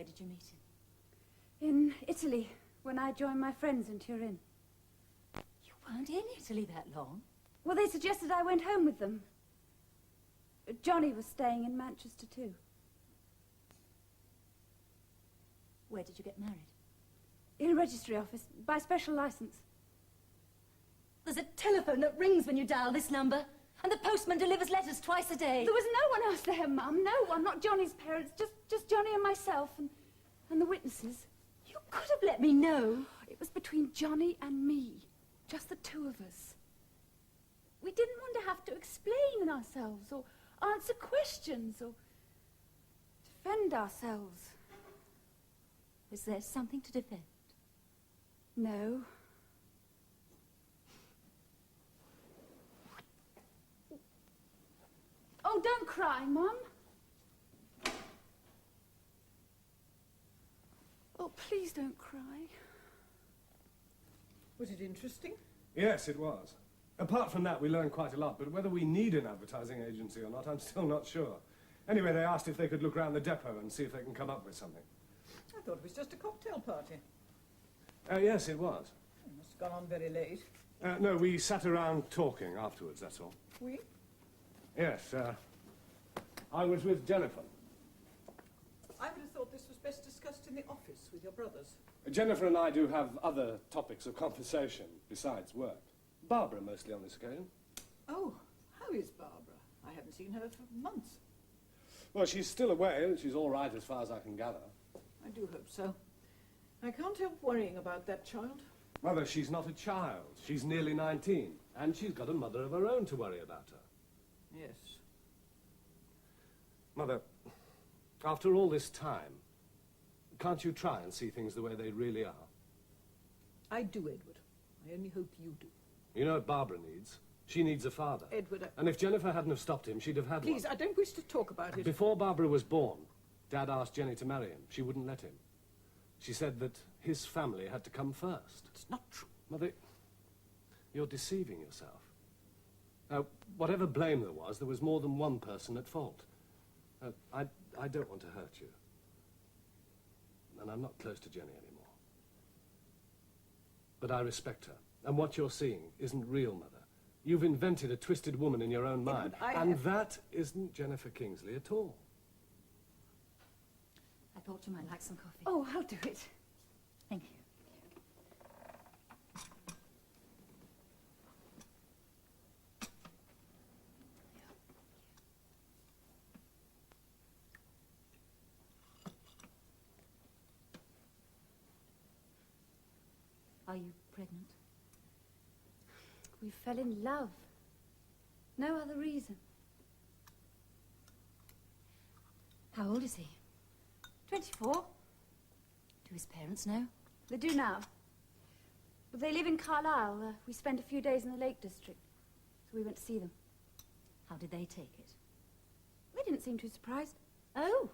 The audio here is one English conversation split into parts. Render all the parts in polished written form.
Where did you meet him? In Italy, when I joined my friends in Turin. You weren't in Italy that long. Well, they suggested I went home with them. Johnny was staying in Manchester too. Where did you get married? In a registry office, by special license. There's a telephone that rings when you dial this number, and the postman delivers letters twice a day. There was no one else there, Mum. No one, not Johnny's parents, just Johnny and myself and the witnesses. You could have let me know. It was between Johnny and me, just the two of us. We didn't want to have to explain ourselves or answer questions or defend ourselves. Was there something to defend? No. Oh, don't cry, Mum. Oh, please don't cry. Was it interesting? Yes, it was. Apart from that, we learned quite a lot, but whether we need an advertising agency or not, I'm still not sure. Anyway, they asked if they could look round the depot and see if they can come up with something. I thought it was just a cocktail party. Yes, it was. It must have gone on very late. No, we sat around talking afterwards, that's all. We? Yes, I was with Jennifer. I would have thought this was best discussed in the office with your brothers. Jennifer and I do have other topics of conversation besides work. Barbara mostly on this occasion. Oh, how is Barbara? I haven't seen her for months. Well, she's still away, and she's all right as far as I can gather. I do hope so. I can't help worrying about that child. Mother, she's not a child. She's nearly 19, and she's got a mother of her own to worry about her. Yes. Mother, after all this time, can't you try and see things the way they really are? I do, Edward. I only hope you do. You know what Barbara needs? She needs a father. Edward, And if Jennifer hadn't have stopped him, she'd have had Please, one. I don't wish to talk about it. Before Barbara was born, Dad asked Jenny to marry him. She wouldn't let him. She said that his family had to come first. It's not true. Mother, you're deceiving yourself. Now, whatever blame there was more than one person at fault. I don't want to hurt you. And I'm not close to Jenny anymore. But I respect her. And what you're seeing isn't real, Mother. You've invented a twisted woman in your own mind. And that isn't Jennifer Kingsley at all. I thought you might like some coffee. Oh, I'll do it. Thank you. Are you pregnant? We fell in love. No other reason. How old is he? 24. Do his parents know? They do now. But they live in Carlisle. We spent a few days in the Lake District. So we went to see them. How did they take it? They didn't seem too surprised. Oh,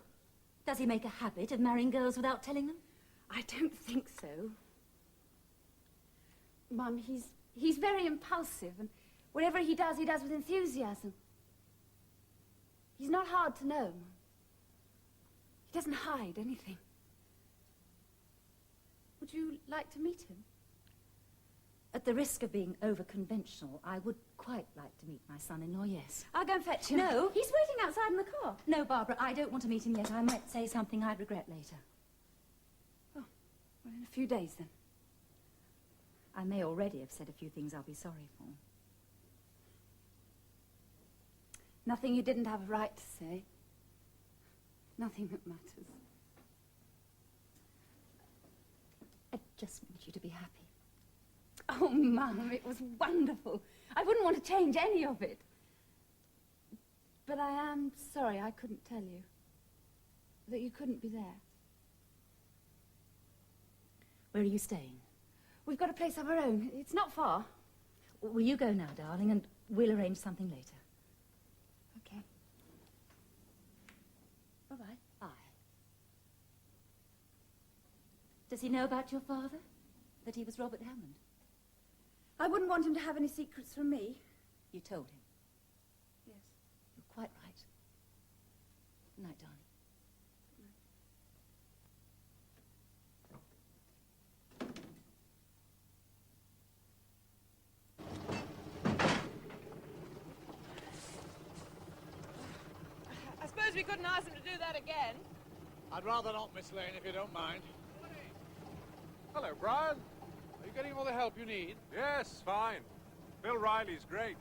does he make a habit of marrying girls without telling them? I don't think so. Mum, he's very impulsive, and whatever he does with enthusiasm. He's not hard to know. He doesn't hide anything. Would you like to meet him? At the risk of being over-conventional, I would quite like to meet my son-in-law, yes. I'll go and fetch him. No. He's waiting outside in the car. No, Barbara, I don't want to meet him yet. I might say something I'd regret later. Oh, well, in a few days, then. I may already have said a few things I'll be sorry for. Nothing you didn't have a right to say. Nothing that matters. I just want you to be happy. Oh, Mum, it was wonderful. I wouldn't want to change any of it. But I am sorry I couldn't tell you. That you couldn't be there. Where are you staying? We've got a place of our own. It's not far. Will you go now, darling, and we'll arrange something later. Okay. Bye-bye. Bye. Does he know about your father? That he was Robert Hammond? I wouldn't want him to have any secrets from me. You told him? Yes. You're quite right. Good night, darling. we couldn't ask them to do that again. I'd rather not, Miss Lane, if you don't mind. Hello, Brian. Are you getting all the help you need? Yes, fine. Bill Riley's great.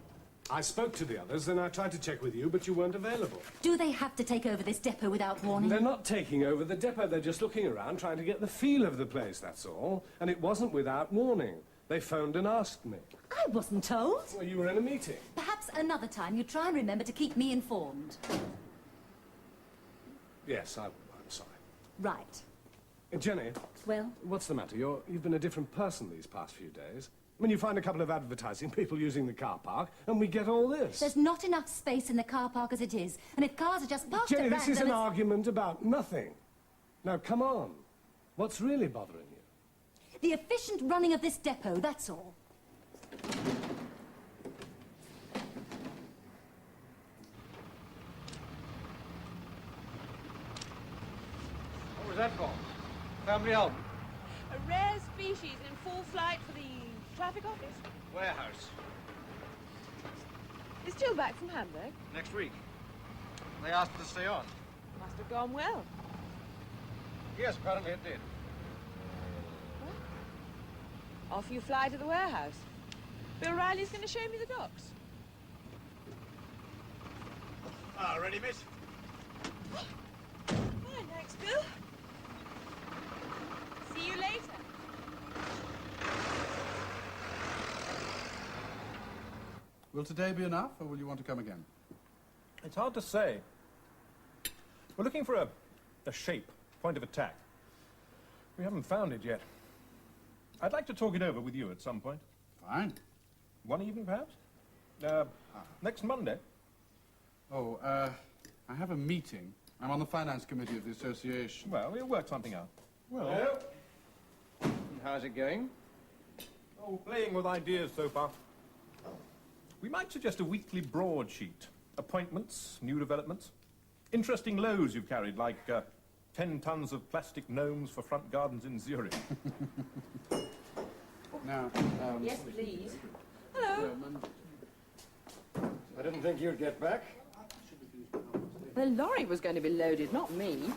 I spoke to the others, and I tried to check with you, but you weren't available. Do they have to take over this depot without warning? They're not taking over the depot. They're just looking around, trying to get the feel of the place, that's all. And it wasn't without warning. They phoned and asked me. I wasn't told. Well, you were in a meeting. Perhaps another time you try and remember to keep me informed. Yes, I'm sorry. Right. Jenny, Well? what's the matter? You've been a different person these past few days. I mean, you find a couple of advertising people using the car park, and we get all this. There's not enough space in the car park as it is, and if cars are just parked Jenny, at this is random, an argument about nothing. Now, come on. What's really bothering you? the efficient running of this depot, that's all. What was that for? Family help. A rare species in full flight for the traffic office. Warehouse. He's still back from Hamburg. Next week. They asked her to stay on. Must have gone well. Yes, apparently it did. Off you fly to the warehouse. Bill Riley's going to show me the docks. Ah, ready, miss? Hi, thanks, Bill. See you later. Will today be enough, or will you want to come again? It's hard to say. We're looking for a shape, point of attack. We haven't found it yet. I'd like to talk it over with you at some point. Fine. One evening, perhaps? Next Monday? Oh, I have a meeting. I'm on the finance committee of the association. Well, we'll work something out. Well, Hello? How's it going? Oh, playing with ideas so far. We might suggest a weekly broadsheet. Appointments, new developments. Interesting loads you've carried, like 10 tons of plastic gnomes for front gardens in Zurich. now, Yes, please. Hello. I didn't think you'd get back. The lorry was going to be loaded, not me.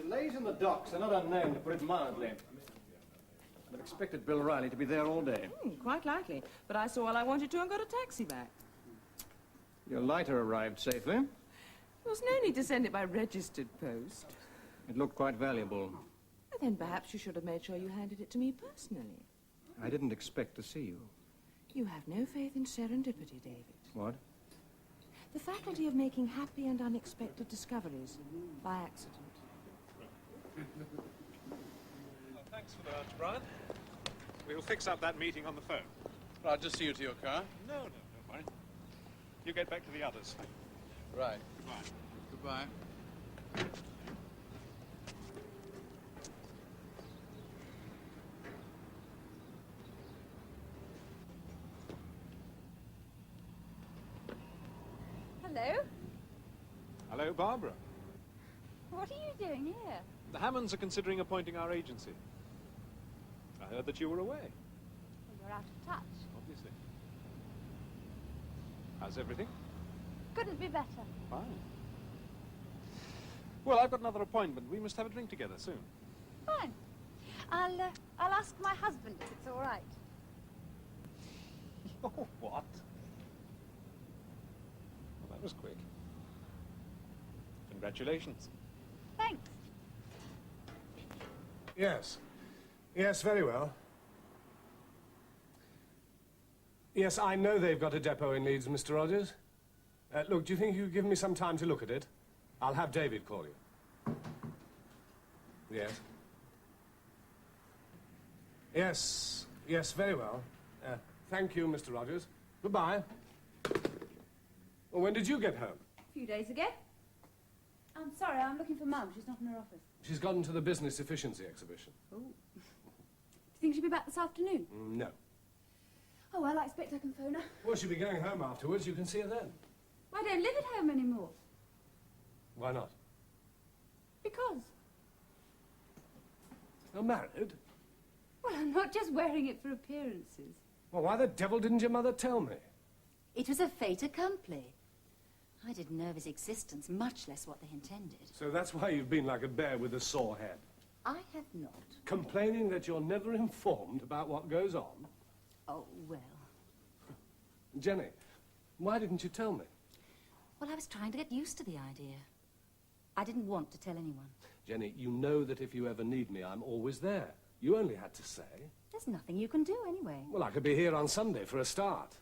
Delays in the docks are not unknown, to put it mildly. I'd expected Bill Riley to be there all day. Quite likely. But I saw all I wanted to and got a taxi back. Your lighter arrived safely. There was no need to send it by registered post. It looked quite valuable. Then perhaps you should have made sure you handed it to me personally. I didn't expect to see you. You have no faith in serendipity, David. What? The faculty of making happy and unexpected discoveries by accident. Well, thanks for the lunch, Brian. We'll fix up that meeting on the phone. I'll just see you to your car. No, don't worry. You get back to the others. Right. Goodbye. Goodbye. Hello? Hello, Barbara. What are you doing here? The Hammonds are considering appointing our agency. I heard that you were away, Well, you're out of touch. obviously. How's everything? Couldn't be better. Fine. Well, I've got another appointment. We must have a drink together soon. Fine. I'll ask my husband if it's all right. Oh, what? Well, that was quick. Congratulations. Thanks. Yes. Yes, very well. Yes, I know they've got a depot in Leeds, Mr. Rogers. Look, do you think you could give me some time to look at it? I'll have David call you. Yes. Yes. Yes, very well. Thank you, Mr. Rogers. Goodbye. Well, when did you get home? A few days ago. I'm sorry, I'm looking for Mum. She's not in her office. She's gotten to the business efficiency exhibition. Oh. Do you think she'll be back this afternoon? No. Oh, well, I expect I can phone her. Well, she'll be going home afterwards. You can see her then. I don't live at home anymore. Why not? Because? You're married? Well, I'm not just wearing it for appearances. Well, why the devil didn't your mother tell me? It was a fait accompli. I didn't know of his existence, much less what they intended. So that's why you've been like a bear with a sore head. I have not. Complaining that you're never informed about what goes on? Oh, well. Jenny, why didn't you tell me? Well, I was trying to get used to the idea. I didn't want to tell anyone. Jenny, you know that if you ever need me, I'm always there. You only had to say. There's nothing you can do anyway. Well, I could be here on Sunday for a start.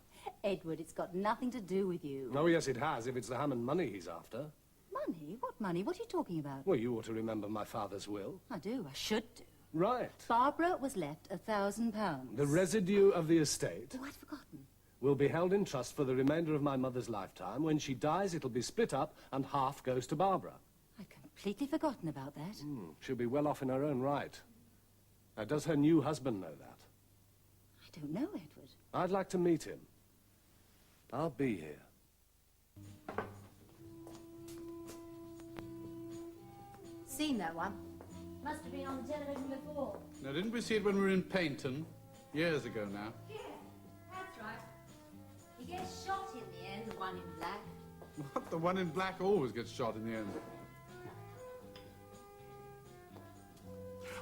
Edward, it's got nothing to do with you. Oh, yes, it has, if it's the Hammond money he's after. Money? What money? What are you talking about? Well, you ought to remember my father's will. I do. I should do. Right. Barbara was left £1,000. The residue of the estate Oh, I'd forgotten. will be held in trust for the remainder of my mother's lifetime. When she dies, it'll be split up and half goes to Barbara. I'd completely forgotten about that. She'll be well off in her own right. Now, does her new husband know that? I don't know, Edward. I'd like to meet him. I'll be here. Seen that one? Must have been on the television before. Now, didn't we see it when we were in Paynton? Years ago now. Yeah, that's right. He gets shot in the end, the one in black. What? The one in black always gets shot in the end.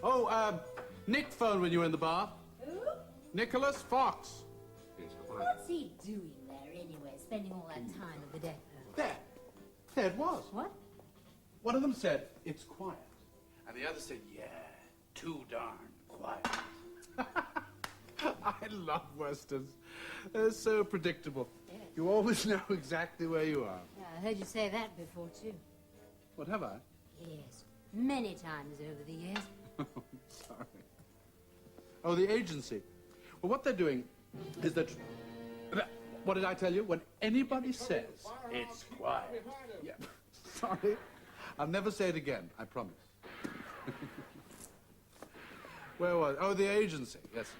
Oh, Nick phoned when you were in the bar. Who? Nicholas Fox. What's he doing there anyway, spending all that time at the depot? There it was. What? One of them said, it's quiet. And the other said, yeah, too darn quiet. I love westerns. They're so predictable. Yes. You always know exactly where you are. Yeah, I heard you say that before, too. What have I? Yes, many times over the years. Sorry. Oh, the agency. Well, what they're doing is that... What did I tell you? When anybody says it's quiet... Yeah, sorry. I'll never say it again, I promise. Where was... Oh, the agency, yes.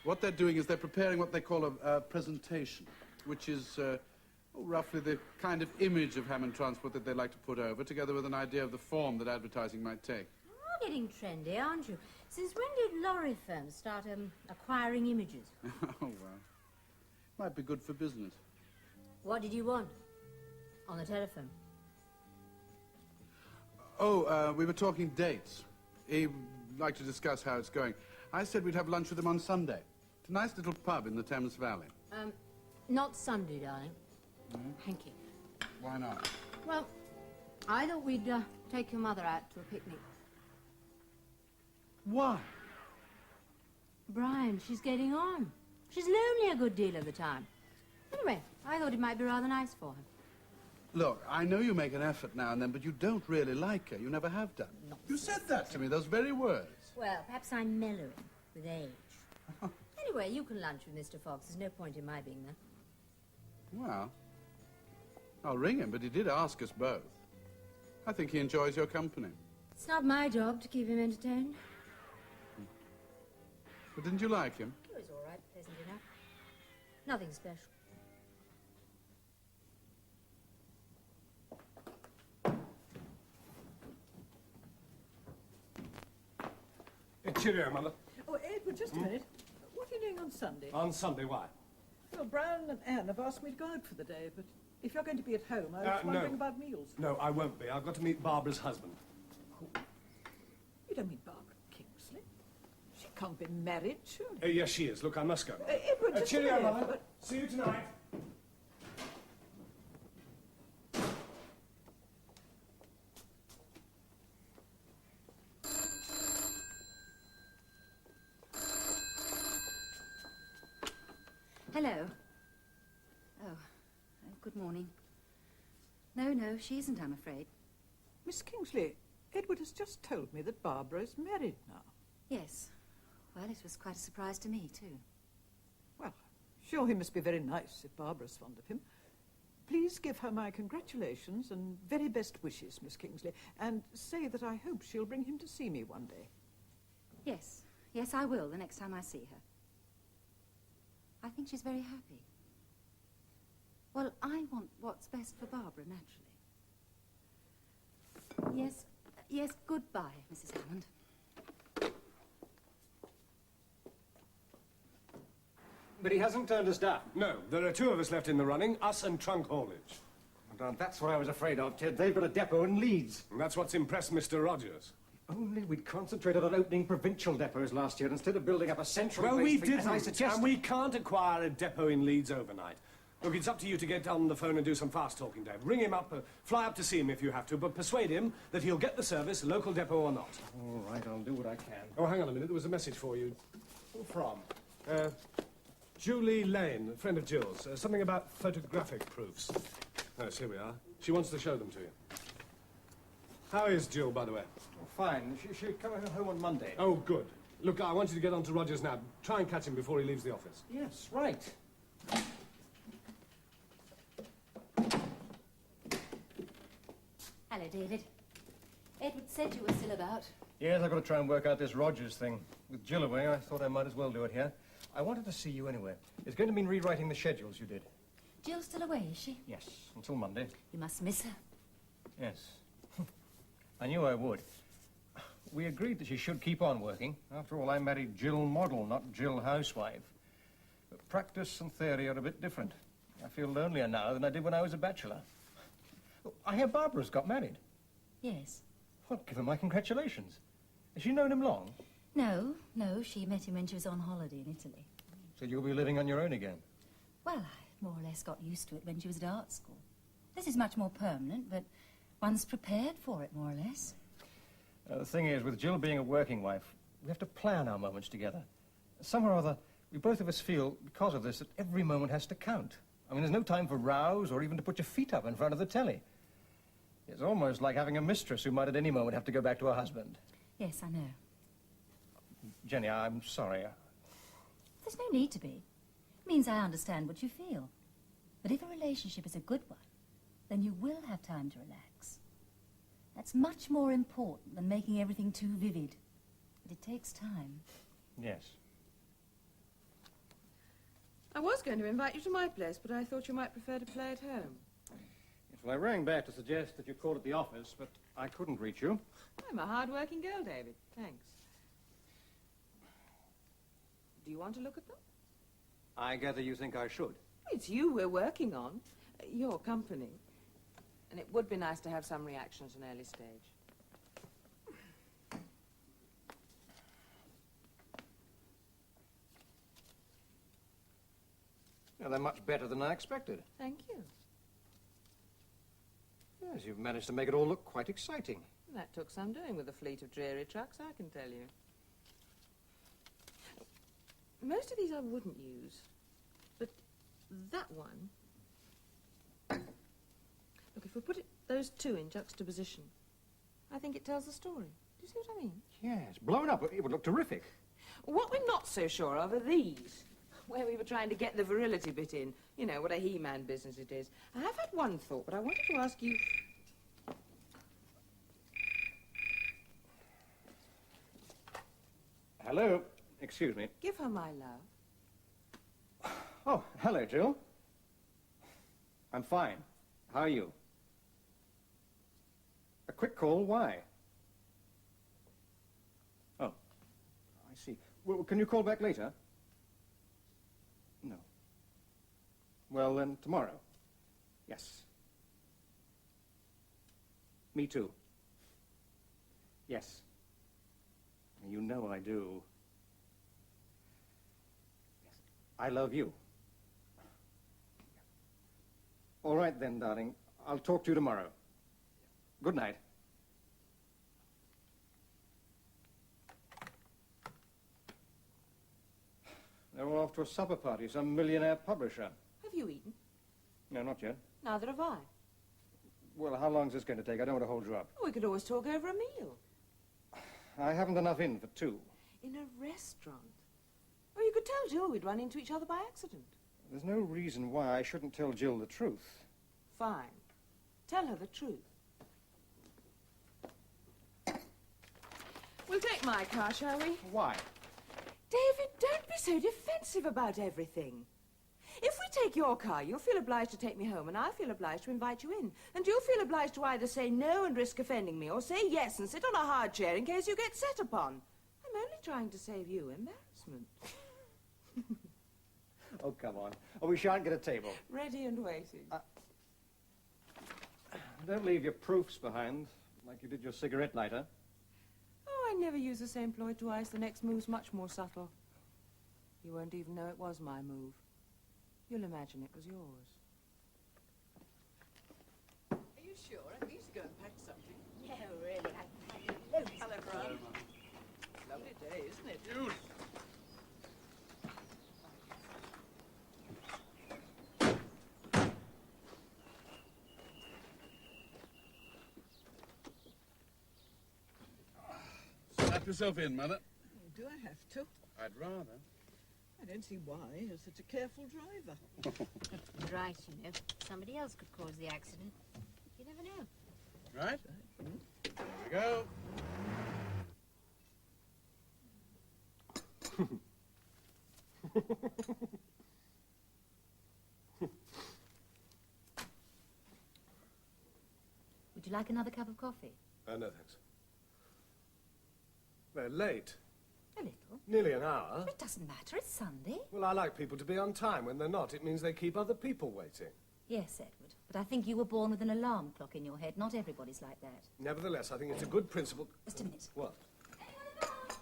What they're doing is they're preparing what they call a presentation, which is roughly the kind of image of Hammond Transport that they'd like to put over, together with an idea of the form that advertising might take. You're getting trendy, aren't you? Since when did lorry firms start acquiring images? Oh, well. Might be good for business. What did you want? On the telephone? Oh, we were talking dates. He'd like to discuss how it's going. I said we'd have lunch with him on Sunday. It's a nice little pub in the Thames Valley. Not Sunday, darling. Thank you. Why not? Well, I thought we'd take your mother out to a picnic. Why? Brian, she's getting on. She's lonely a good deal of the time. Anyway, I thought it might be rather nice for her. Look, I know you make an effort now and then, but you don't really like her. You never have done. You said that to me, those very words. Well, perhaps I'm mellowing with age. Anyway, you can lunch with Mr. Fox. There's no point in my being there. Well, I'll ring him, but he did ask us both. I think he enjoys your company. It's not my job to keep him entertained. But didn't you like him? He was all right, pleasant enough. Nothing special. Cheerio, Mother. Oh, Edward, just a minute. What are you doing on Sunday? On Sunday, why? Well, Brown and Anne have asked me to go out for the day, but if you're going to be at home, I was wondering about meals. No, I won't be. I've got to meet Barbara's husband. You don't mean Barbara Kingsley? She can't be married, surely. Yes, she is. Look, I must go. Edward, just a Cheerio, minute. Mother. See you tonight. Hello. Oh, good morning. No, she isn't, I'm afraid. Miss Kingsley, Edward has just told me that Barbara is married now. Yes. Well, it was quite a surprise to me, too. Well, sure he must be very nice if Barbara's fond of him. Please give her my congratulations and very best wishes, Miss Kingsley, and say that I hope she'll bring him to see me one day. Yes. Yes, I will, the next time I see her. I think she's very happy. Well, I want what's best for Barbara, naturally. Yes, goodbye, Mrs. Hammond. But he hasn't turned us down. No, there are two of us left in the running, us and trunk haulage. Now, that's what I was afraid of, Ted. They've got a depot in Leeds. And that's what's impressed Mr. Rogers. Only we'd concentrated on opening provincial depots last year instead of building up a central Well, base we for- didn't, as I suggested. and we can't acquire a depot in Leeds overnight. Look, it's up to you to get on the phone and do some fast talking, Dave. Ring him up, fly up to see him if you have to, but persuade him that he'll get the service, local depot or not. All right, I'll do what I can. Oh, hang on a minute. There was a message for you. Who from? Julie Lane, a friend of Jill's. Something about photographic proofs. Yes, here we are. She wants to show them to you. How is Jill, by the way? Oh, fine. She'll come home on Monday. Oh, good. Look, I want you to get on to Rogers now. Try and catch him before he leaves the office. Yes, right. Hello, David. Edward said you were still about. Yes, I've got to try and work out this Rogers thing. With Jill away, I thought I might as well do it here. I wanted to see you anyway. It's going to mean rewriting the schedules you did. Jill's still away, is she? Yes, until Monday. You must miss her. Yes. I knew I would. We agreed that she should keep on working. After all, I married Jill Model, not Jill Housewife. But practice and theory are a bit different. I feel lonelier now than I did when I was a bachelor. Oh, I hear Barbara's got married. Yes. Well, give her my congratulations. Has she known him long? No, she met him when she was on holiday in Italy. So you'll be living on your own again? Well, I more or less got used to it when she was at art school. This is much more permanent, but one's prepared for it, more or less. The thing is, with Jill being a working wife, we have to plan our moments together. Somehow or other, we both of us feel, because of this, that every moment has to count. I mean, there's no time for rows or even to put your feet up in front of the telly. It's almost like having a mistress who might at any moment have to go back to her husband. Yes, I know. Jenny, I'm sorry. There's no need to be. It means I understand what you feel. But if a relationship is a good one, then you will have time to relax. That's much more important than making everything too vivid. But it takes time. Yes. I was going to invite you to my place, but I thought you might prefer to play at home. Yes, well, I rang back to suggest that you call at the office, but I couldn't reach you. I'm a hard-working girl, David. Thanks. Do you want to look at them? I gather you think I should. It's you we're working on. Your company. And it would be nice to have some reaction at an early stage. Well, they're much better than I expected. Thank you. Yes, you've managed to make it all look quite exciting. That took some doing with a fleet of dreary trucks, I can tell you. Most of these I wouldn't use. But that one... Look, if we put those two in juxtaposition, I think it tells the story. Do you see what I mean? Yes, blown up. It would look terrific. What we're not so sure of are these, where we were trying to get the virility bit in. You know, what a he-man business it is. I have had one thought, but I wanted to ask you... Hello. Excuse me. Give her my love. Oh, hello, Jill. I'm fine. How are you? A quick call? Why? Oh, I see. Well, can you call back later? No. Well, then, tomorrow. Yes. Me too. Yes. You know I do. Yes. I love you. All right then, darling. I'll talk to you tomorrow. Good night. They're all off to a supper party, some millionaire publisher. Have you eaten? No, not yet. Neither have I. Well, how long is this going to take? I don't want to hold you up. We could always talk over a meal. I haven't enough in for two. In a restaurant. Or you could tell Jill we'd run into each other by accident. There's no reason why I shouldn't tell Jill the truth. Fine. Tell her the truth. We'll take my car, shall we? Why? David, don't be so defensive about everything. If we take your car, you'll feel obliged to take me home, and I'll feel obliged to invite you in. And you'll feel obliged to either say no and risk offending me, or say yes and sit on a hard chair in case you get set upon. I'm only trying to save you embarrassment. Oh, come on. Oh, we shan't get a table. Ready and waiting. Don't leave your proofs behind, like you did your cigarette lighter. Oh, I never use the same ploy twice. The next move's much more subtle. You won't even know it was my move. You'll imagine it was yours. Are you sure? I need to go and pack something. No, really. Hello, Brian. Lovely day, isn't it? Strap yourself in, Mother. Do I have to? I'd rather. I don't see why. You're such a careful driver. Right, you know. Somebody else could cause the accident. You never know. Right? Here we go. Would you like another cup of coffee? No, thanks. They're late. A little. Nearly an hour. It doesn't matter. It's Sunday. Well, I like people to be on time. When they're not, it means they keep other people waiting. Yes, Edward. But I think you were born with an alarm clock in your head. Not everybody's like that. Nevertheless, I think it's a good principle. Just a minute. What?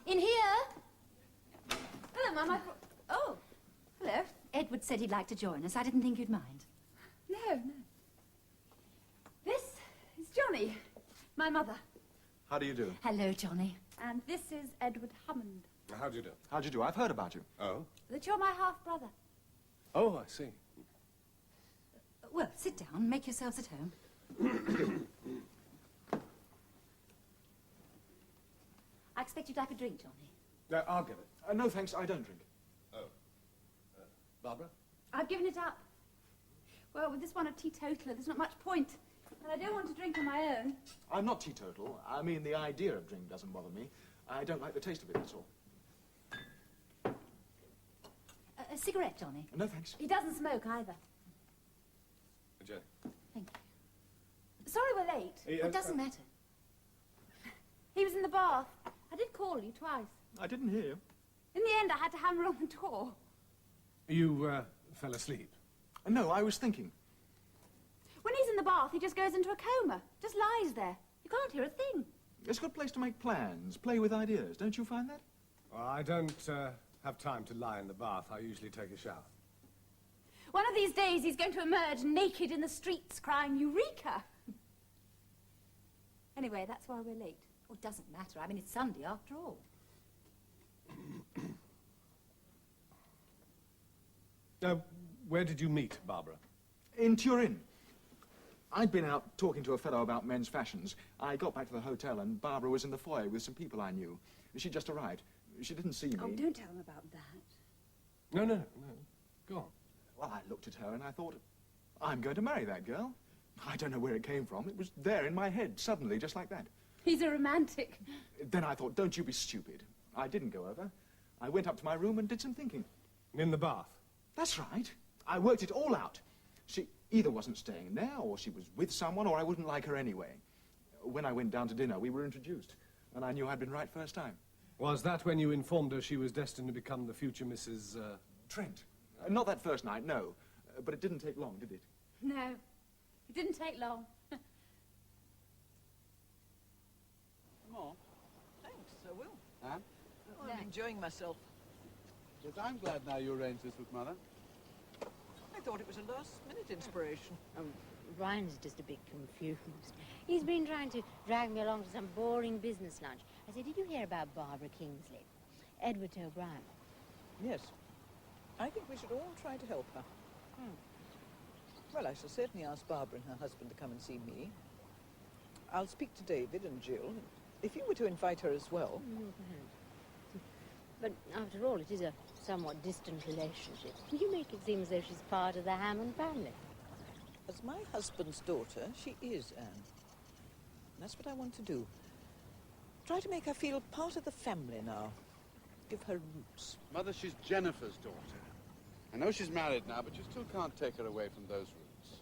In here? Hello, Mum. Oh, hello. Edward said he'd like to join us. I didn't think you'd mind. No. This is Johnny, my mother. How do you do? Hello, Johnny. And this is Edward Hammond. How do you do? How do you do? I've heard about you. Oh? That you're my half-brother. Oh, I see. Well, sit down. Make yourselves at home. I expect you'd like a drink, Johnny. No, I'll get it. No, thanks, I don't drink. Oh. Barbara? I've given it up. Well, with this one a teetotaler, there's not much point. And I don't want to drink on my own. I'm not teetotal. I mean, the idea of drink doesn't bother me. I don't like the taste of it, that's all. A cigarette, Johnny? No, thanks. He doesn't smoke either. Jenny. Thank you. Sorry we're late. It doesn't matter. He was in the bath. I did call you twice. I didn't hear you. In the end, I had to hammer on the door. You, fell asleep? No, I was thinking. When he's in the bath, he just goes into a coma. Just lies there. You can't hear a thing. It's a good place to make plans, play with ideas. Don't you find that? Well, I don't, have time to lie in the bath. I usually take a shower. One of these days, he's going to emerge naked in the streets crying, Eureka! Anyway, that's why we're late. Oh, it doesn't matter. I mean, it's Sunday after all. Where did you meet Barbara? In Turin. I'd been out talking to a fellow about men's fashions. I got back to the hotel and Barbara was in the foyer with some people I knew. She'd just arrived. She didn't see me. Oh, don't tell him about that. No. Go on. Well, I looked at her and I thought, I'm going to marry that girl. I don't know where it came from. It was there in my head, suddenly, just like that. He's a romantic. Then I thought, don't you be stupid. I didn't go over. I went up to my room and did some thinking. In the bath? That's right. I worked it all out. She either wasn't staying there, or she was with someone, or I wouldn't like her anyway. When I went down to dinner, we were introduced, and I knew I'd been right first time. Was that when you informed her she was destined to become the future Mrs. Trent? Not that first night, no. But it didn't take long, did it? No, it didn't take long. More? Thanks, I will. Huh? Oh, I'm enjoying myself. Yes, I'm glad now you arranged this with Mother. I thought it was a last-minute inspiration. Ryan's just a bit confused. He's been trying to drag me along to some boring business lunch. I said, did you hear about Barbara Kingsley? Edward O'Brien. Yes. I think we should all try to help her. Well, I shall certainly ask Barbara and her husband to come and see me. I'll speak to David and Jill. If you were to invite her as well. But after all, it is a somewhat distant relationship. You make it seem as though she's part of the Hammond family. As my husband's daughter, she is, Anne. That's what I want to do. Try to make her feel part of the family now. Give her roots. Mother, she's Jennifer's daughter. I know she's married now, but you still can't take her away from those roots.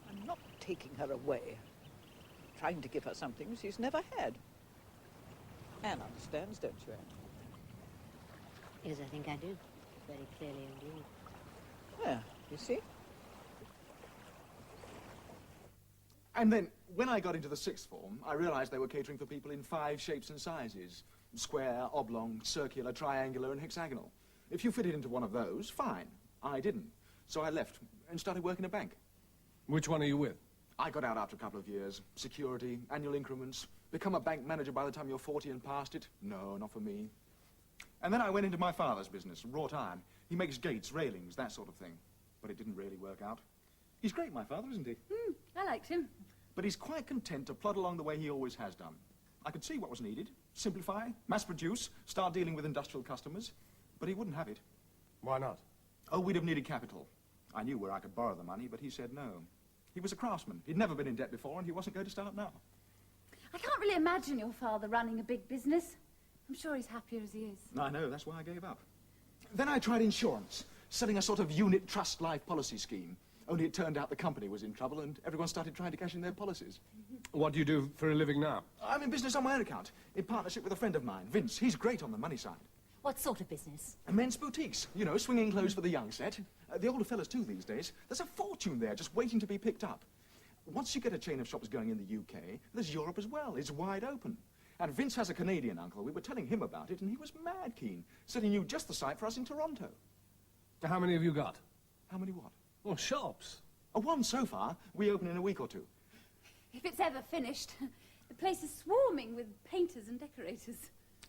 I'm not taking her away. Trying to give her something she's never had. Anne understands, don't you, Anne? Yes, I think I do. Very clearly indeed. Yeah, you see? And then, when I got into the sixth form, I realized they were catering for people in 5 shapes and sizes. Square, oblong, circular, triangular, and hexagonal. If you fitted into one of those, fine. I didn't. So I left and started working at a bank. Which one are you with? I got out after a couple of years. Security, annual increments. Become a bank manager by the time you're 40 and past it? No, not for me. And then I went into my father's business, wrought iron. He makes gates, railings, that sort of thing. But it didn't really work out. He's great, my father, isn't he? I liked him. But he's quite content to plod along the way he always has done. I could see what was needed. Simplify, mass produce, start dealing with industrial customers. But he wouldn't have it. Why not? Oh, we'd have needed capital. I knew where I could borrow the money, but he said no. He was a craftsman. He'd never been in debt before, and he wasn't going to start now. I can't really imagine your father running a big business. I'm sure he's happier as he is. I know, that's why I gave up. Then I tried insurance, selling a sort of unit trust life policy scheme. Only it turned out the company was in trouble and everyone started trying to cash in their policies. What do you do for a living now? I'm in business on my own account, in partnership with a friend of mine, Vince. He's great on the money side. What sort of business? Men's boutiques, you know, swinging clothes for the young set. The older fellas too these days. There's a fortune there just waiting to be picked up. Once you get a chain of shops going in the UK, there's Europe as well. It's wide open. And Vince has a Canadian uncle. We were telling him about it, and he was mad keen. Said he knew just the site for us in Toronto. How many have you got? How many what? Well, shops. One so far. We open in a week or 2. If it's ever finished, the place is swarming with painters and decorators.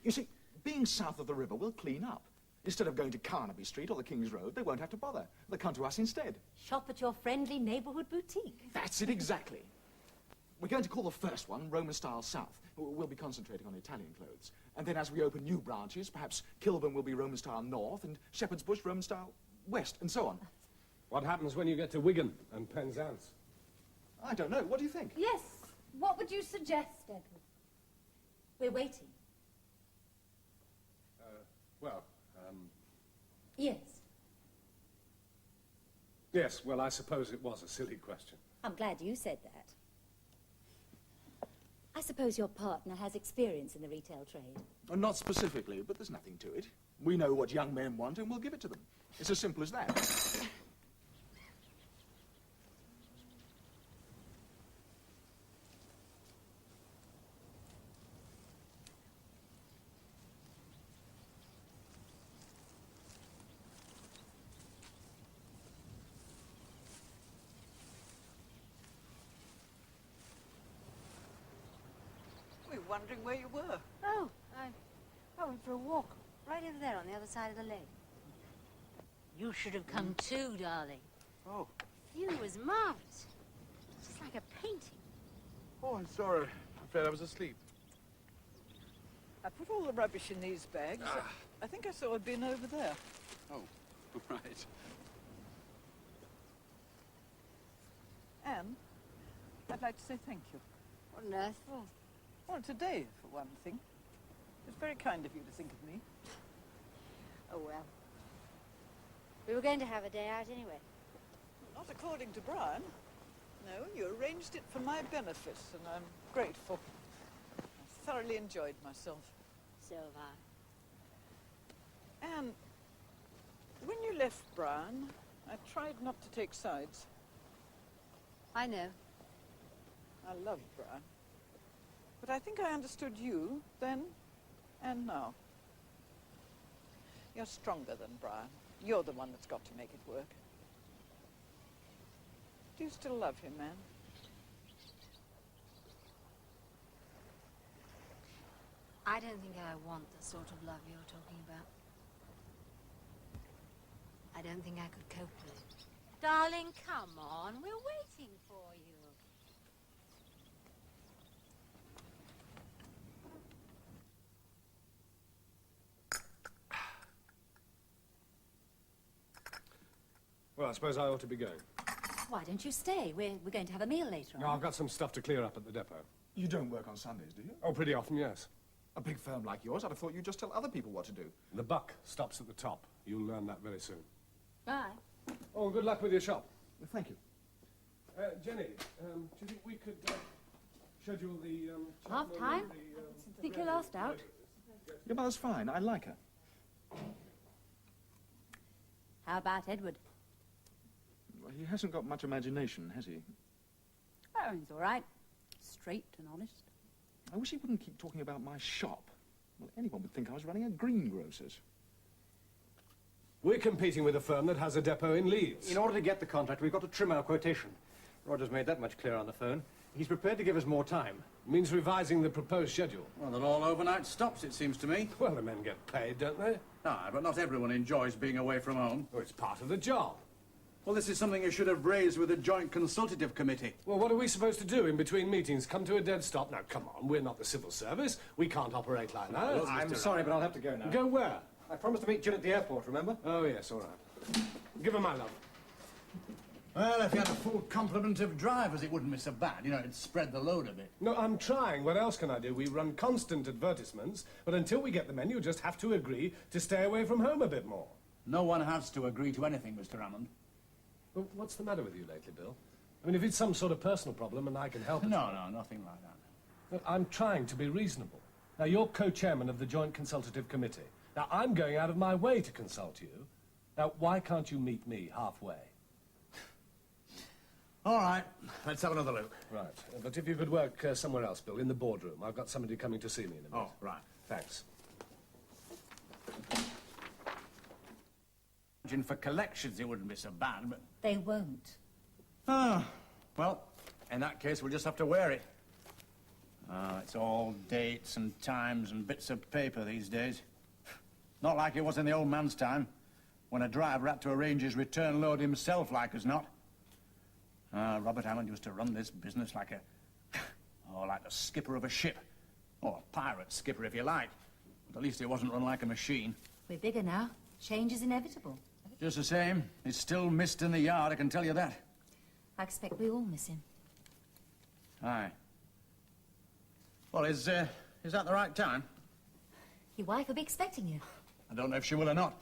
You see, being south of the river will clean up. Instead of going to Carnaby Street or the King's Road, they won't have to bother. They'll come to us instead. Shop at your friendly neighbourhood boutique. That's it exactly. We're going to call the first one Roman Style South. We'll be concentrating on Italian clothes. And then as we open new branches, perhaps Kilburn will be Roman Style North and Shepherd's Bush Roman Style West, and so on. What happens when you get to Wigan and Penzance? I don't know. What do you think? Yes. What would you suggest, Edward? We're waiting. Yes. Yes, well, I suppose it was a silly question. I'm glad you said that. I suppose your partner has experience in the retail trade. Not specifically, but there's nothing to it. We know what young men want and we'll give it to them. It's as simple as that. We were wondering where you were. Oh, I went for a walk right over there on the other side of the lake. You should have come too, darling. Oh. The view was marvelous. Just like a painting. Oh, I'm sorry. I'm afraid I was asleep. I put all the rubbish in these bags. I think I saw a bin over there. Oh, right. Anne, I'd like to say thank you. What on earth for? Well, today, for one thing. It's very kind of you to think of me. Oh, well. We were going to have a day out anyway. Not according to Brian. No, you arranged it for my benefit, and I'm grateful. I thoroughly enjoyed myself. So have I. Anne, when you left Brian, I tried not to take sides. I know. I love Brian. But I think I understood you then and now. You're stronger than Brian. You're the one that's got to make it work. Do you still love him, Anne? I don't think I want the sort of love you're talking about. I don't think I could cope with it. Darling, come on. We're waiting for you. Well, I suppose I ought to be going. Why don't you stay? We're going to have a meal later on. No, I've got some stuff to clear up at the depot. You don't work on Sundays, do you? Oh, pretty often, yes. A big firm like yours, I'd have thought you'd just tell other people what to do. The buck stops at the top. You'll learn that very soon. Bye. Oh, good luck with your shop. Thank you. Jenny, do you think we could schedule the... Half time? Think you're last out? Your mother's fine. I like her. How about Edward? Well, he hasn't got much imagination, has he? He's all right. Straight and honest. I wish he wouldn't keep talking about my shop. Well, anyone would think I was running a greengrocer's. We're competing with a firm that has a depot in Leeds. In order to get the contract, we've got to trim our quotation. Roger's made that much clearer on the phone. He's prepared to give us more time. Means revising the proposed schedule. Well, they're all overnight stops, it seems to me. Well, the men get paid, don't they? Ah, but not everyone enjoys being away from home. Well, it's part of the job. Well, this is something you should have raised with the Joint Consultative Committee. Well, what are we supposed to do in between meetings? Come to a dead stop? Now, come on, we're not the civil service. We can't operate like that. Well, I'm sorry, but I'll have to go now. Go where? I promised to meet Jill at the airport, remember? Oh, yes, all right. Give her my love. Well, if you had a full complement of drivers, it wouldn't be so bad. You know, it'd spread the load a bit. No, I'm trying. What else can I do? We run constant advertisements, but until we get the men, you just have to agree to stay away from home a bit more. No one has to agree to anything, Mr. Hammond. Well, what's the matter with you lately, Bill? I mean, if it's some sort of personal problem and I can help it... No, nothing like that. Look, I'm trying to be reasonable. Now, you're co-chairman of the Joint Consultative Committee. Now, I'm going out of my way to consult you. Now, why can't you meet me halfway? All right, let's have another look. Right, but if you could work somewhere else, Bill, in the boardroom. I've got somebody coming to see me in a minute. Oh, right. Thanks. For collections, it wouldn't be so bad, but... They won't. Ah, well, in that case, we'll just have to wear it. It's all dates and times and bits of paper these days. Not like it was in the old man's time, when a driver had to arrange his return load himself, like as not. Robert Hammond used to run this business like a... like the skipper of a ship. Or a pirate skipper, if you like. But at least it wasn't run like a machine. We're bigger now. Change is inevitable. Just the same, it's still mist in the yard, I can tell you that. I expect we all miss him. Aye. Well, is that the right time? Your wife will be expecting you. I don't know if she will or not.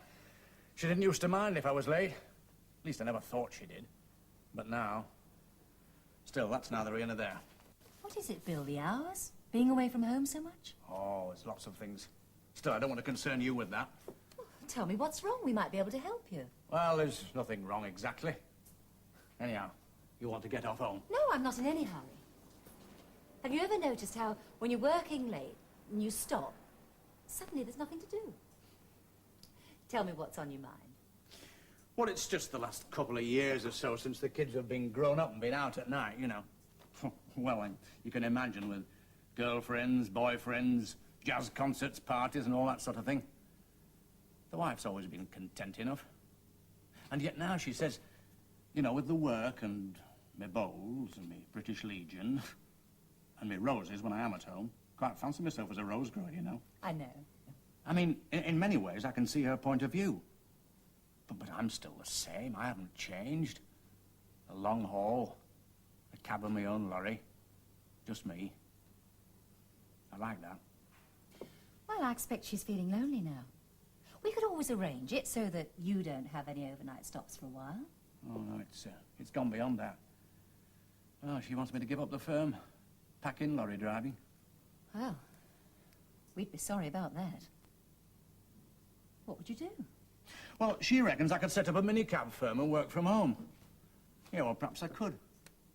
She didn't used to mind if I was late. At least I never thought she did. But now... Still, that's neither here nor there. What is it, Bill, the hours? Being away from home so much? Oh, there's lots of things. Still, I don't want to concern you with that. Well, tell me what's wrong. We might be able to help you. Well, there's nothing wrong exactly. Anyhow, you want to get off home? No, I'm not in any hurry. Have you ever noticed how, when you're working late and you stop, suddenly there's nothing to do? Tell me what's on your mind. Well, it's just the last couple of years or so since the kids have been grown up and been out at night, you know. Well, you can imagine with girlfriends, boyfriends, jazz concerts, parties and all that sort of thing. The wife's always been content enough. And yet now she says, you know, with the work and my bowls and my British Legion and my roses when I am at home, quite fancy myself as a rose grower, you know. I know. I mean, in many ways I can see her point of view. But I'm still the same. I haven't changed. A long haul, a cab of my own lorry, just me. I like that. Well, I expect she's feeling lonely now. We could always arrange it so that you don't have any overnight stops for a while. Oh, no, it's gone beyond that. Oh, she wants me to give up the firm. Pack in lorry driving. Well, we'd be sorry about that. What would you do? Well, she reckons I could set up a minicab firm and work from home. Yeah, well, perhaps I could.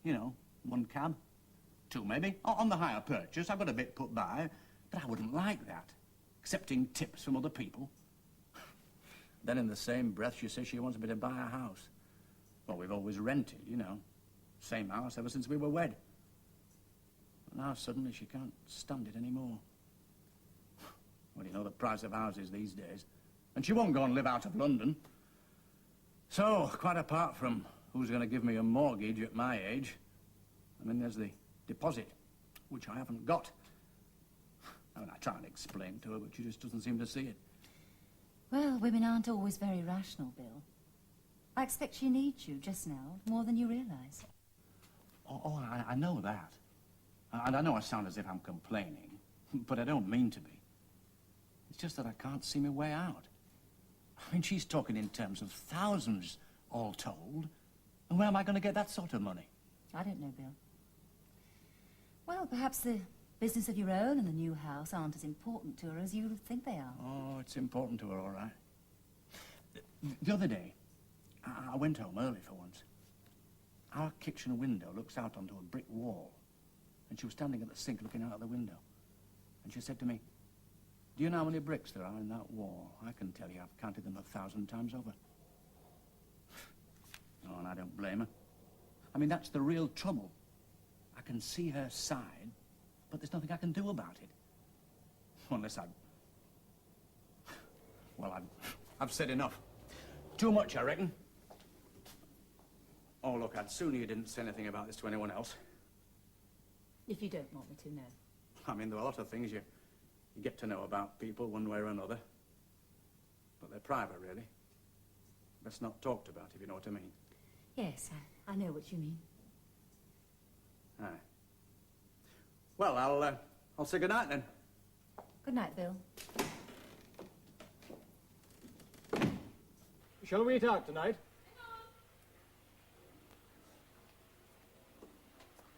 You know, one cab. Two, maybe. On the hire purchase, I've got a bit put by. But I wouldn't like that. Accepting tips from other people. Then in the same breath, she says she wants me to buy a house. Well, we've always rented, you know. Same house ever since we were wed. But now suddenly she can't stand it anymore. Well, you know the price of houses these days. And she won't go and live out of London. So, quite apart from who's going to give me a mortgage at my age, I mean, there's the deposit, which I haven't got. I mean, I try and explain to her, but she just doesn't seem to see it. Well, women aren't always very rational, Bill. I expect she needs you just now, more than you realise. I know that. And I know I sound as if I'm complaining, but I don't mean to be. It's just that I can't see my way out. I mean, she's talking in terms of thousands, all told. And where am I going to get that sort of money? I don't know, Bill. Well, perhaps the business of your own and the new house aren't as important to her as you think they are. Oh, it's important to her, all right. The other day, I went home early for once. Our kitchen window looks out onto a brick wall. And she was standing at the sink looking out of the window. And she said to me, "Do you know how many bricks there are in that wall? I can tell you, I've counted them 1,000 times over." Oh, and I don't blame her. I mean, that's the real trouble. I can see her side, but there's nothing I can do about it. Unless Well, I've said enough. Too much, I reckon. Oh, look, I'd sooner you didn't say anything about this to anyone else. If you don't want me to, no. I mean, there are a lot of things you get to know about people one way or another. But they're private, really. Best not talked about, if you know what I mean. Yes, I know what you mean. Aye. Well, I'll say good night then. Good night, Bill. Shall we eat out tonight?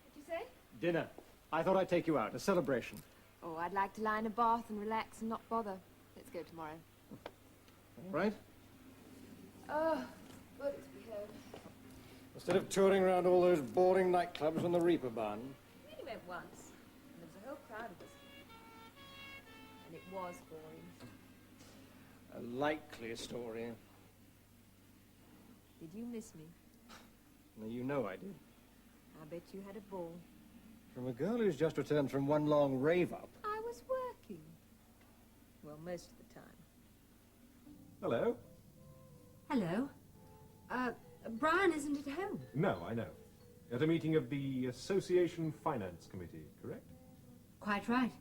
What'd you say? Dinner. I thought I'd take you out. A celebration. Oh, I'd like to lie in a bath and relax and not bother. Let's go tomorrow. All right? Oh, good to be home. Instead of touring around all those boring nightclubs on the Reaper Barn. We only went once, and there was a whole crowd of us. And it was boring. A likely story. Did you miss me? Now, you know I did. I bet you had a ball. From a girl who's just returned from one long rave-up. I was working. Well, most of the time. Hello. Hello. Brian isn't at home. No, I know. At a meeting of the Association Finance Committee, correct? Quite right.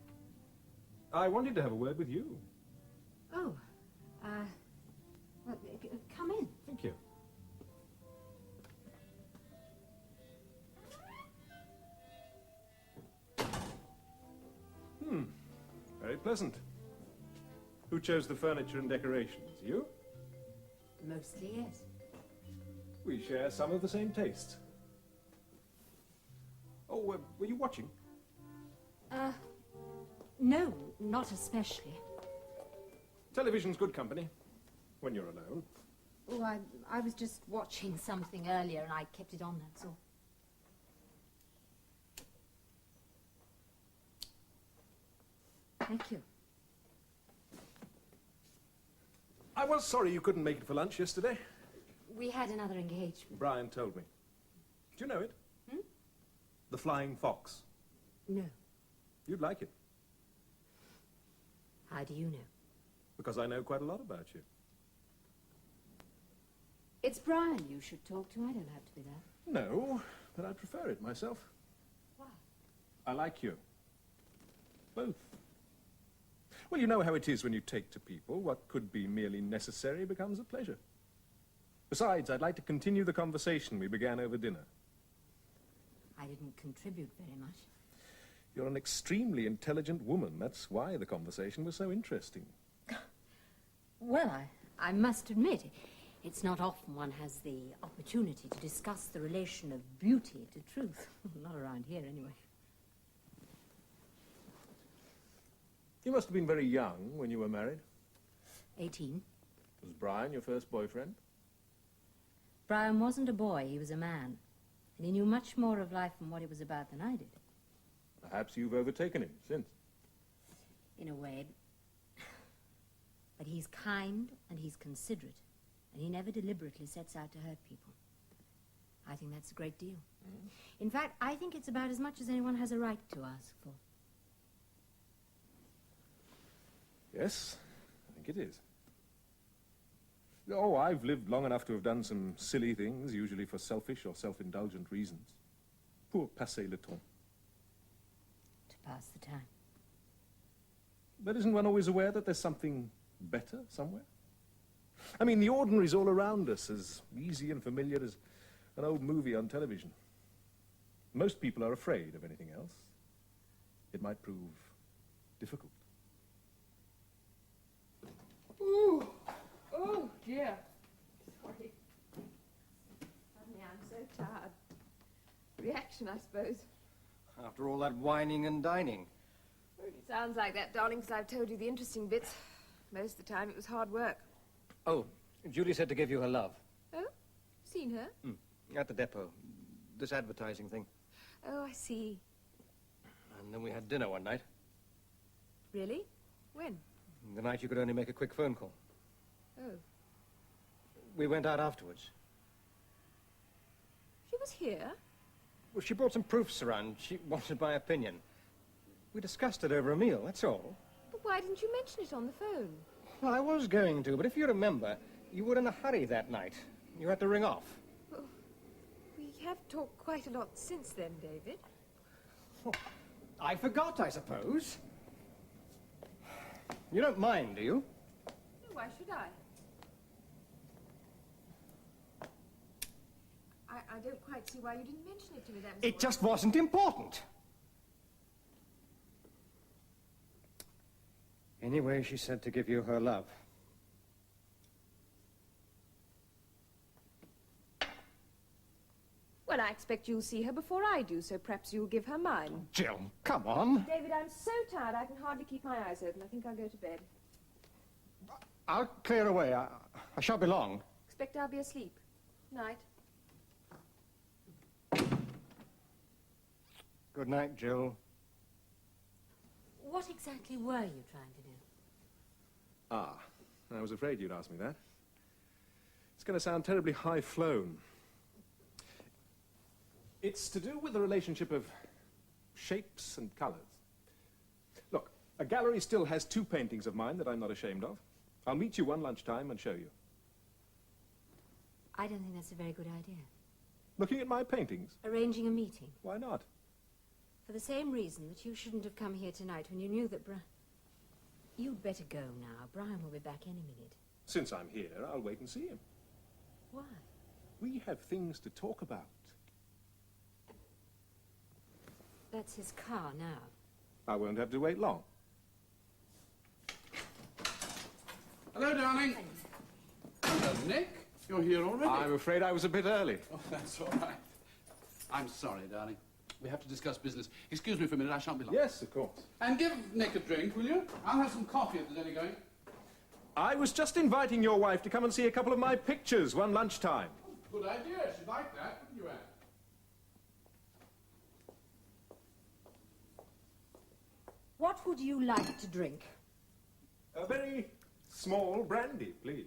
I wanted to have a word with you. Oh, well, come in. Thank you. Very pleasant. Who chose the furniture and decorations? You? Mostly, yes. We share some of the same tastes. Oh, were you watching? No, not especially. Television's good company, when you're alone. Oh, I was just watching something earlier and I kept it on, that's all. Thank you. I was sorry you couldn't make it for lunch yesterday. We had another engagement. Brian told me. Do you know it? Hmm? The Flying Fox. No. You'd like it. How do you know? Because I know quite a lot about you. It's Brian you should talk to. I don't have to be that. No, but I prefer it myself. Why? I like you. Both. Well, you know how it is when you take to people. What could be merely necessary becomes a pleasure. Besides, I'd like to continue the conversation we began over dinner. I didn't contribute very much. You're an extremely intelligent woman. That's why the conversation was so interesting. Well, I must admit, it's not often one has the opportunity to discuss the relation of beauty to truth. Not around here, anyway. You must have been very young when you were married. 18. Was Brian your first boyfriend? Brian wasn't a boy, he was a man. And he knew much more of life and what it was about than I did. Perhaps you've overtaken him since. In a way. But he's kind and he's considerate. And he never deliberately sets out to hurt people. I think that's a great deal. In fact, I think it's about as much as anyone has a right to ask for. Yes, I think it is. Oh, I've lived long enough to have done some silly things, usually for selfish or self-indulgent reasons. Pour passer le temps. To pass the time. But isn't one always aware that there's something better somewhere? I mean, the ordinary's all around us, as easy and familiar as an old movie on television. Most people are afraid of anything else. It might prove difficult. Ooh. Oh, dear. Sorry. Suddenly I'm so tired. Reaction, I suppose. After all that whining and dining. It sounds like that, darling, because I've told you the interesting bits. Most of the time it was hard work. Oh, Julie said to give you her love. Oh? Seen her? At the depot. this advertising thing. Oh, I see. And then we had dinner one night. Really? When? The night you could only make a quick phone call. Oh. We went out afterwards. She was here? Well, she brought some proofs around. She wanted my opinion. We discussed it over a meal, that's all. But why didn't you mention it on the phone? Well, I was going to, but if you remember, you were in a hurry that night. You had to ring off. Well, we have talked quite a lot since then, David. Oh, I forgot, I suppose. You don't mind, do you? No, why should I? I don't quite see why you didn't mention it to me. That was It just wasn't important. Anyway, she said to give you her love. Well, I expect you'll see her before I do, so perhaps you'll give her mine. Jill, come on. David, I'm so tired I can hardly keep my eyes open. I think I'll go to bed. I'll clear away. I shan't be long. Expect I'll be asleep. Night. Good night, Jill. What exactly were you trying to do? Ah, I was afraid you'd ask me that. It's going to sound terribly high-flown. It's to do with the relationship of shapes and colours. Look, a gallery still has 2 paintings of mine that I'm not ashamed of. I'll meet you one lunchtime and show you. I don't think that's a very good idea. Looking at my paintings? Arranging a meeting. Why not? For the same reason that you shouldn't have come here tonight when you knew that You'd better go now. Brian will be back any minute. Since I'm here, I'll wait and see him. Why? We have things to talk about. That's his car now. I won't have to wait long. Hello, darling. Hello, Nick. You're here already. I'm afraid I was a bit early. Oh, that's all right. I'm sorry, darling. We have to discuss business. Excuse me for a minute, I shan't be long. Yes, of course. And give Nick a drink, will you? I'll have some coffee if there's any going. I was just inviting your wife to come and see a couple of my pictures one lunchtime. Good idea. She'd like that, wouldn't you, Anne? What would you like to drink? A very small brandy, please.